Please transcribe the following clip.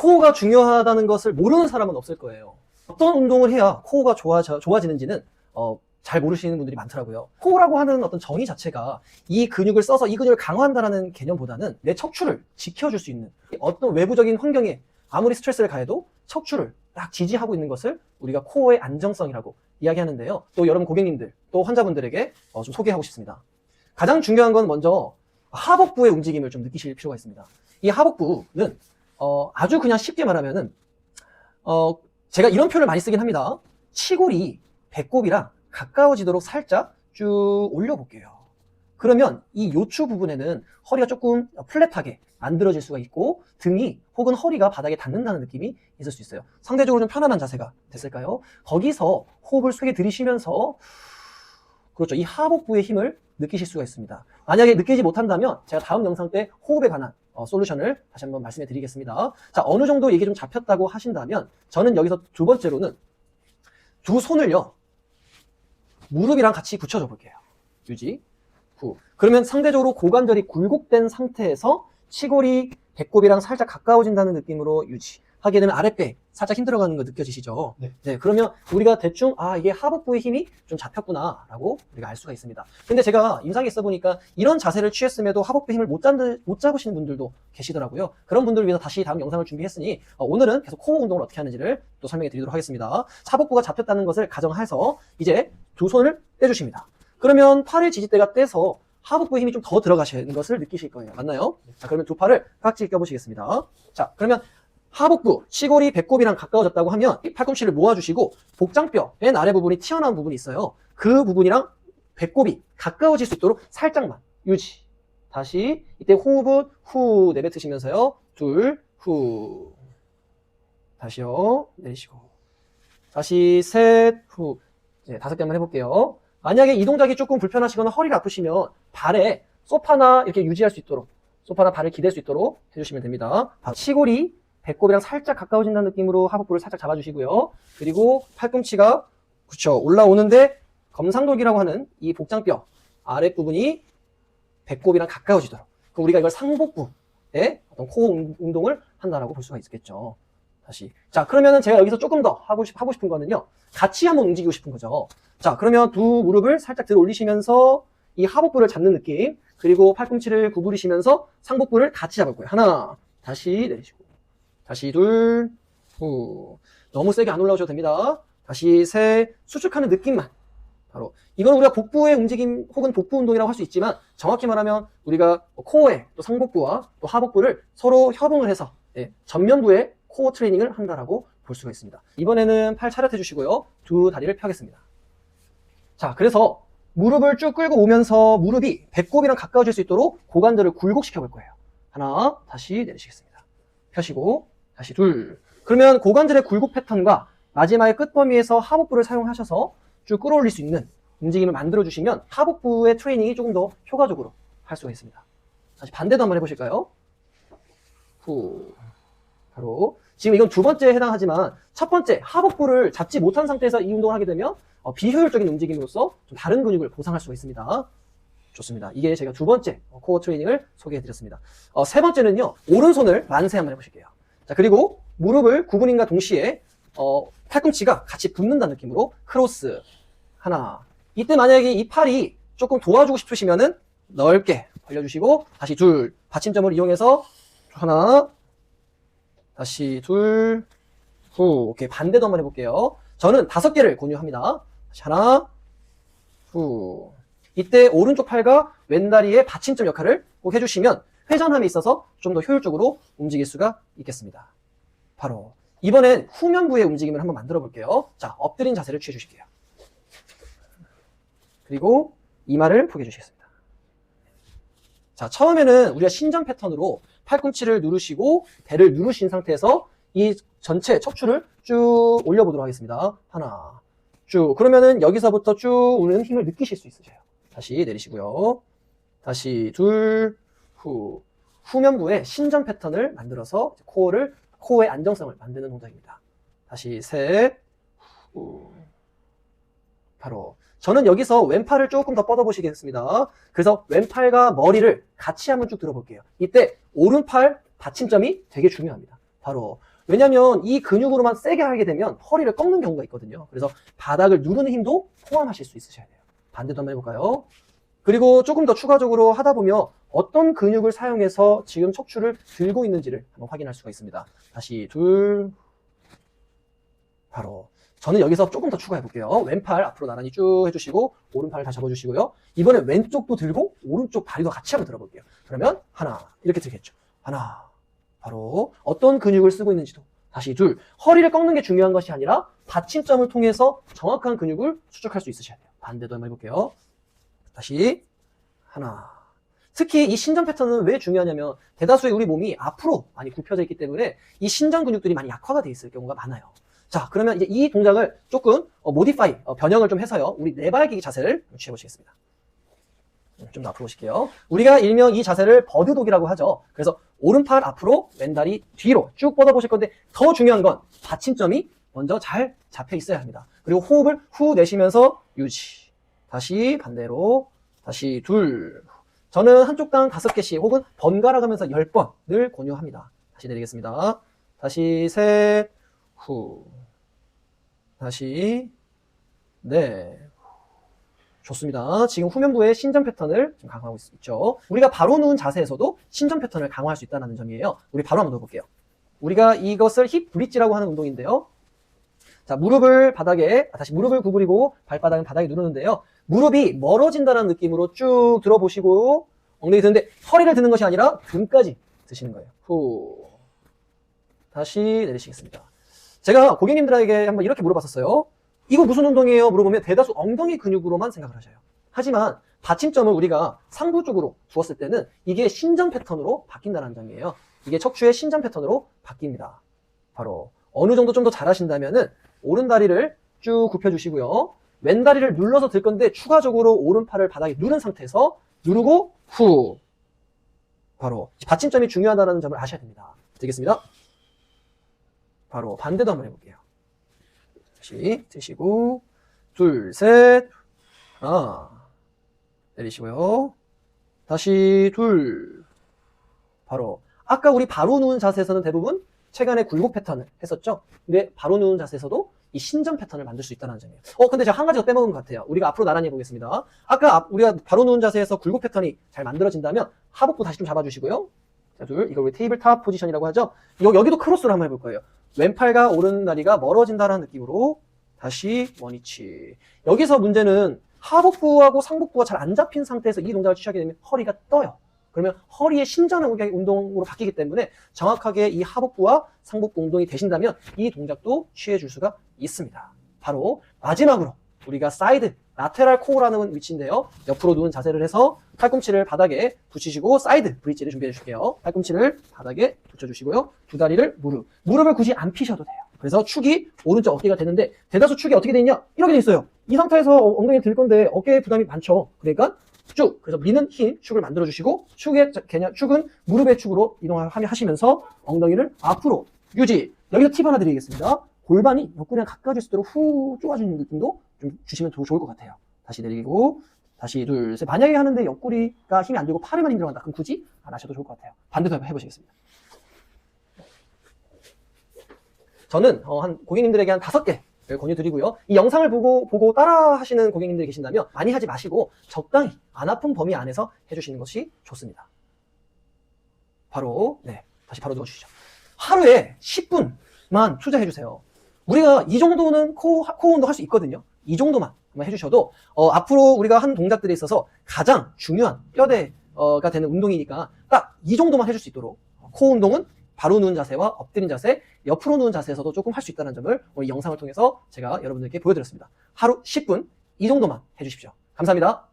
코어가 중요하다는 것을 모르는 사람은 없을 거예요. 어떤 운동을 해야 코어가 좋아지는지는 잘 모르시는 분들이 많더라고요. 코어라고 하는 어떤 정의 자체가 이 근육을 써서 이 근육을 강화한다는 개념보다는 내 척추를 지켜줄 수 있는 어떤 외부적인 환경에 아무리 스트레스를 가해도 척추를 딱 지지하고 있는 것을 우리가 코어의 안정성이라고 이야기하는데요. 또 여러분 고객님들, 또 환자분들에게 좀 소개하고 싶습니다. 가장 중요한 건 먼저 하복부의 움직임을 좀 느끼실 필요가 있습니다. 이 하복부는 아주 그냥 쉽게 말하면은 제가 이런 표현을 많이 쓰긴 합니다. 치골이 배꼽이랑 가까워지도록 살짝 쭉 올려볼게요. 그러면 이 요추 부분에는 허리가 조금 플랫하게 만들어질 수가 있고 등이 혹은 허리가 바닥에 닿는다는 느낌이 있을 수 있어요. 상대적으로 좀 편안한 자세가 됐을까요? 거기서 호흡을 세게 들이쉬면서 그렇죠. 이 하복부의 힘을 느끼실 수가 있습니다. 만약에 느끼지 못한다면 제가 다음 영상 때 호흡에 관한 솔루션을 다시 한번 말씀해 드리겠습니다. 자, 어느 정도 이게 좀 잡혔다고 하신다면 저는 여기서 두 번째로는 두 손을요 무릎이랑 같이 붙여줘 볼게요. 유지, 후. 그러면 상대적으로 고관절이 굴곡된 상태에서 치골이 배꼽이랑 살짝 가까워진다는 느낌으로 유지. 하게 되면 아랫배 살짝 힘들어가는 거 느껴지시죠? 네. 그러면 우리가 대충 이게 하복부의 힘이 좀 잡혔구나 라고 우리가 알 수가 있습니다. 근데 제가 임상에 있어 보니까 이런 자세를 취했음에도 하복부 힘을 못 잡으시는 분들도 계시더라고요. 그런 분들을 위해서 다시 다음 영상을 준비했으니 오늘은 계속 코어 운동을 어떻게 하는지를 또 설명해 드리도록 하겠습니다. 하복부가 잡혔다는 것을 가정해서 이제 두 손을 떼주십니다. 그러면 팔의 지지대가 떼서 하복부 힘이 좀 더 들어가시는 것을 느끼실 거예요. 맞나요? 자, 그러면 두 팔을 깍지 껴보시겠습니다. 자, 그러면 하복부, 치골이 배꼽이랑 가까워졌다고 하면 팔꿈치를 모아주시고 복장뼈, 맨 아래 부분이 튀어나온 부분이 있어요. 그 부분이랑 배꼽이 가까워질 수 있도록 살짝만 유지. 다시 이때 호흡은 후 내뱉으시면서요. 둘, 후. 다시요. 내쉬고. 다시 셋, 후. 이제 5개만 해볼게요. 만약에 이 동작이 조금 불편하시거나 허리가 아프시면 발에 소파나 이렇게 유지할 수 있도록 소파나 발을 기댈 수 있도록 해주시면 됩니다. 치골이 배꼽이랑 살짝 가까워진다는 느낌으로 하복부를 살짝 잡아주시고요. 그리고 팔꿈치가 그쵸 올라오는데 검상독이라고 하는 이 복장뼈 아랫부분이 배꼽이랑 가까워지도록 그럼 우리가 이걸 상복부의 어떤 코어 운동을 한다라고 볼 수가 있겠죠. 다시 자 그러면은 제가 여기서 조금 더 하고 싶은 거는요 같이 한번 움직이고 싶은 거죠. 자 그러면 두 무릎을 살짝 들어 올리시면서 이 하복부를 잡는 느낌 그리고 팔꿈치를 구부리시면서 상복부를 같이 잡을 거예요. 하나 다시 내리시고 다시 둘, 후. 너무 세게 안 올라오셔도 됩니다. 다시 셋, 수축하는 느낌만. 바로 이건 우리가 복부의 움직임 혹은 복부 운동이라고 할 수 있지만 정확히 말하면 우리가 코어의 또 상복부와 또 하복부를 서로 협응을 해서 전면부의 코어 트레이닝을 한다라고 볼 수가 있습니다. 이번에는 팔 차렷해 주시고요. 두 다리를 펴겠습니다. 자, 그래서 무릎을 쭉 끌고 오면서 무릎이 배꼽이랑 가까워질 수 있도록 고관절을 굴곡시켜 볼 거예요. 하나, 다시 내리시겠습니다. 펴시고 다시 둘. 그러면 고관절의 굴곡 패턴과 마지막에 끝범위에서 하복부를 사용하셔서 쭉 끌어올릴 수 있는 움직임을 만들어주시면 하복부의 트레이닝이 조금 더 효과적으로 할 수가 있습니다. 다시 반대도 한번 해보실까요? 후. 바로 지금 이건 두 번째에 해당하지만 첫 번째 하복부를 잡지 못한 상태에서 이 운동을 하게 되면 비효율적인 움직임으로서 좀 다른 근육을 보상할 수가 있습니다. 좋습니다. 이게 제가 두 번째 코어 트레이닝을 소개해드렸습니다. 세 번째는요. 오른손을 만세 한번 해보실게요. 자 그리고 무릎을 구부림과 동시에 팔꿈치가 같이 붙는다는 느낌으로 크로스 하나. 이때 만약에 이 팔이 조금 도와주고 싶으시면은 넓게 벌려주시고 다시 둘. 받침점을 이용해서 하나 다시 둘 후. 오케이 반대도 한번 해볼게요. 저는 5개를 권유합니다. 다시 하나 후. 이때 오른쪽 팔과 왼다리의 받침점 역할을 꼭 해주시면 회전함에 있어서 좀 더 효율적으로 움직일 수가 있겠습니다. 바로 이번엔 후면부의 움직임을 한번 만들어 볼게요. 자, 엎드린 자세를 취해 주실게요. 그리고 이마를 포개 주시겠습니다. 자, 처음에는 우리가 신전 패턴으로 팔꿈치를 누르시고 배를 누르신 상태에서 이 전체 척추를 쭉 올려보도록 하겠습니다. 하나 쭉 그러면은 여기서부터 쭉 오는 힘을 느끼실 수 있으세요. 다시 내리시고요. 다시 둘, 후. 후면부의 신전 패턴을 만들어서 코어의 안정성을 만드는 동작입니다. 다시 셋, 후. 바로 저는 여기서 왼팔을 조금 더 뻗어보시겠습니다. 그래서 왼팔과 머리를 같이 한번 쭉 들어볼게요. 이때 오른팔 받침점이 되게 중요합니다. 바로 왜냐면 이 근육으로만 세게 하게 되면 허리를 꺾는 경우가 있거든요. 그래서 바닥을 누르는 힘도 포함하실 수 있으셔야 돼요. 반대도 한번 해볼까요? 그리고 조금 더 추가적으로 하다 보면 어떤 근육을 사용해서 지금 척추를 들고 있는지를 한번 확인할 수가 있습니다. 다시 둘, 바로. 저는 여기서 조금 더 추가해 볼게요. 왼팔 앞으로 나란히 쭉 해주시고 오른팔을 다 잡아주시고요. 이번엔 왼쪽도 들고 오른쪽 다리도 같이 한번 들어볼게요. 그러면 하나 이렇게 들겠죠. 하나 바로 어떤 근육을 쓰고 있는지도 다시 둘. 허리를 꺾는 게 중요한 것이 아니라 받침점을 통해서 정확한 근육을 추적할 수 있으셔야 돼요. 반대도 한번 해볼게요. 다시 하나. 특히 이 신전 패턴은 왜 중요하냐면 대다수의 우리 몸이 앞으로 많이 굽혀져 있기 때문에 이 신전 근육들이 많이 약화가 돼 있을 경우가 많아요. 자, 그러면 이제 이 동작을 조금 모디파이, 변형을 좀 해서요. 우리 네발기기 자세를 취해 보시겠습니다. 좀 더 앞으로 보실게요. 우리가 일명 이 자세를 버드독이라고 하죠. 그래서 오른팔 앞으로, 왼다리 뒤로 쭉 뻗어 보실 건데 더 중요한 건 받침점이 먼저 잘 잡혀 있어야 합니다. 그리고 호흡을 후 내쉬면서 유지. 다시 반대로, 다시 둘. 저는 한쪽당 5개씩 혹은 번갈아 가면서 10번을 권유합니다. 다시 내리겠습니다. 다시 셋, 후. 다시 네. 좋습니다. 지금 후면부의 신전 패턴을 지금 강화하고 있죠. 우리가 바로 누운 자세에서도 신전 패턴을 강화할 수 있다는 점이에요. 우리 바로 한번 넣어볼게요. 우리가 이것을 힙 브릿지라고 하는 운동인데요. 자, 무릎을 바닥에, 다시 무릎을 구부리고 발바닥은 바닥에 누르는데요. 무릎이 멀어진다는 느낌으로 쭉 들어보시고 엉덩이 드는데 허리를 드는 것이 아니라 등까지 드시는 거예요. 후. 다시 내리시겠습니다. 제가 고객님들에게 한번 이렇게 물어봤었어요. 이거 무슨 운동이에요? 물어보면 대다수 엉덩이 근육으로만 생각을 하셔요. 하지만 받침점을 우리가 상부 쪽으로 두었을 때는 이게 신전 패턴으로 바뀐다는 점이에요. 이게 척추의 신전 패턴으로 바뀝니다. 바로 어느 정도 좀 더 잘하신다면은 오른 다리를 쭉 굽혀주시고요. 왼 다리를 눌러서 들 건데 추가적으로 오른팔을 바닥에 누른 상태에서 누르고 후. 바로 받침점이 중요하다는 점을 아셔야 됩니다. 되겠습니다. 바로 반대도 한번 해볼게요. 다시 드시고 둘, 셋, 하나 내리시고요. 다시 둘. 바로 아까 우리 바로 누운 자세에서는 대부분 체간의 굴곡 패턴을 했었죠. 근데 바로 누운 자세에서도 이 신전 패턴을 만들 수 있다는 점이에요. 근데 제가 한 가지 더 빼먹은 것 같아요. 우리가 앞으로 나란히 해보겠습니다. 아까 우리가 바로 누운 자세에서 굴곡 패턴이 잘 만들어진다면 하복부 다시 좀 잡아주시고요. 자, 둘. 이걸 우리 테이블탑 포지션이라고 하죠. 여기도 크로스로 한번 해볼 거예요. 왼팔과 오른다리가 멀어진다는 느낌으로 다시 원위치. 여기서 문제는 하복부하고 상복부가 잘 안 잡힌 상태에서 이 동작을 취하게 되면 허리가 떠요. 그러면 허리의 신전 운동으로 바뀌기 때문에 정확하게 이 하복부와 상복부 운동이 되신다면 이 동작도 취해 줄 수가 있습니다. 바로 마지막으로 우리가 사이드 라테랄 코어라는 위치인데요. 옆으로 누운 자세를 해서 팔꿈치를 바닥에 붙이시고 사이드 브릿지를 준비해 주실게요. 팔꿈치를 바닥에 붙여주시고요. 두 다리를 무릎을 굳이 안 피셔도 돼요. 그래서 축이 오른쪽 어깨가 되는데 대다수 축이 어떻게 돼 있냐? 이렇게 돼 있어요. 이 상태에서 엉덩이 들 건데 어깨에 부담이 많죠. 그러니까 쭉, 그래서 미는 힘, 축을 만들어 주시고 축은 무릎의 축으로 이동하시면서 엉덩이를 앞으로 유지. 여기서 팁 하나 드리겠습니다. 골반이 옆구리랑 가까워질 수 있도록 후 쪼아주는 느낌도 좀 주시면 좋을 것 같아요. 다시 내리고 다시 둘, 셋. 만약에 하는데 옆구리가 힘이 안 들고 팔에만 힘들어간다. 그럼 굳이 안 하셔도 좋을 것 같아요. 반대도 한번 해보시겠습니다. 저는 고객님들에게 한 5개를 권유드리고요. 이 영상을 보고 따라 하시는 고객님들이 계신다면 많이 하지 마시고 적당히 안 아픈 범위 안에서 해주시는 것이 좋습니다. 바로 다시 바로 누워주시죠. 하루에 10분만 투자해주세요. 우리가 이 정도는 코어 운동 할 수 있거든요. 이 정도만 한번 해주셔도 앞으로 우리가 하는 동작들에 있어서 가장 중요한 뼈대가 되는 운동이니까 딱 이 정도만 해줄 수 있도록 코어 운동은 바로 누운 자세와 엎드린 자세, 옆으로 누운 자세에서도 조금 할 수 있다는 점을 오늘 이 영상을 통해서 제가 여러분들께 보여드렸습니다. 하루 10분 이 정도만 해주십시오. 감사합니다.